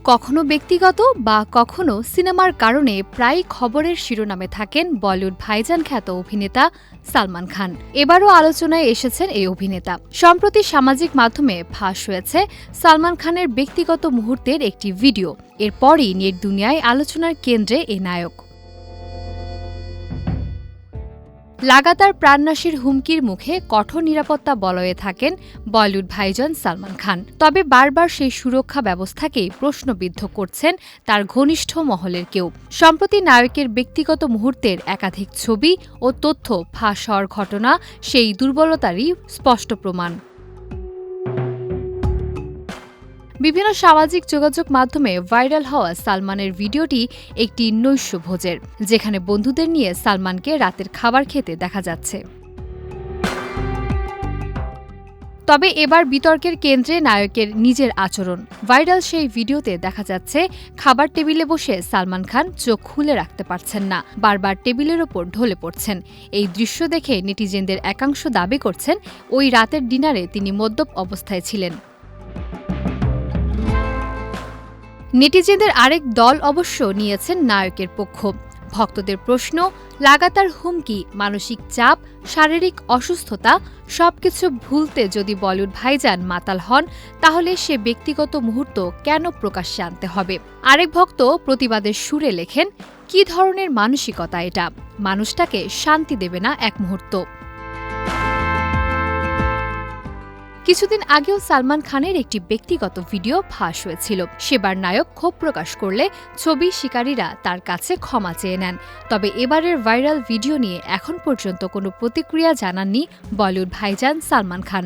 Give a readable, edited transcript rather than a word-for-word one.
কখনো ব্যক্তিগত বা কখনো সিনেমার কারণে প্রায় খবরের শিরোনামে থাকেন বলিউড ভাইজান খ্যাত অভিনেতা সালমান খান। এবারও আলোচনায় এসেছেন এই অভিনেতা। সম্প্রতি সামাজিক মাধ্যমে ফাঁস হয়েছে সালমান খানের ব্যক্তিগত মুহূর্তের একটি ভিডিও। এরপরই নেট দুনিয়ায় আলোচনার কেন্দ্রে এ নায়ক। লাগাতার প্রাণনাশের হুমকির মুখে কঠোর নিরাপত্তা বলয়ে থাকেন বলিউড ভাইজান সালমান খান। তবে বারবার সেই সুরক্ষা ব্যবস্থাকেই প্রশ্নবিদ্ধ করছেন তার ঘনিষ্ঠ মহলের কেউ। সম্প্রতি নায়কের ব্যক্তিগত মুহূর্তের একাধিক ছবি ও তথ্য ফাঁস হওয়ার ঘটনা সেই দুর্বলতারই স্পষ্ট প্রমাণ। বিভিন্ন সামাজিক যোগাযোগ মাধ্যমে ভাইরাল হওয়া সালমানের ভিডিওটি একটি নৈশভোজের, যেখানে বন্ধুদের নিয়ে সালমানকে রাতের খাবার খেতে দেখা যাচ্ছে। তবে এবার বিতর্কের কেন্দ্রে নায়কের নিজের আচরণ। ভাইরাল সেই ভিডিওতে দেখা যাচ্ছে খাবার টেবিলে বসে সালমান খান চোখ খুলে রাখতে পারছেন না, বারবার টেবিলের ওপর ঢলে পড়ছেন। এই দৃশ্য দেখে নেটিজেনদের একাংশ দাবি করছেন ওই রাতের ডিনারে তিনি মদ্যপ অবস্থায় ছিলেন। নেটিজেনদের আরেক দল অবশ্য নিয়েছেন নায়কের পক্ষ। ভক্তদের প্রশ্ন, লাগাতার হুমকি, মানসিক চাপ, শারীরিক অসুস্থতা সবকিছু ভুলতে যদি বলিউড ভাইজান মাতাল হন, তাহলে সে ব্যক্তিগত মুহূর্ত কেন প্রকাশ্যে আনতে হবে? আরেক ভক্ত প্রতিবাদের সুরে লেখেন, কী ধরনের মানসিকতা এটা? মানুষটাকে শান্তি দেবে না এক মুহূর্ত। কিছুদিন আগেও সালমান খানের একটি ব্যক্তিগত ভিডিও ফাঁস হয়েছিল। সেবার নায়ক ক্ষোভ প্রকাশ করলে ছবি শিকারীরা তার কাছে ক্ষমা চেয়ে নেন। তবে এবারের ভাইরাল ভিডিও নিয়ে এখন পর্যন্ত কোনো প্রতিক্রিয়া জানাননি বলিউড ভাইজান সালমান খান।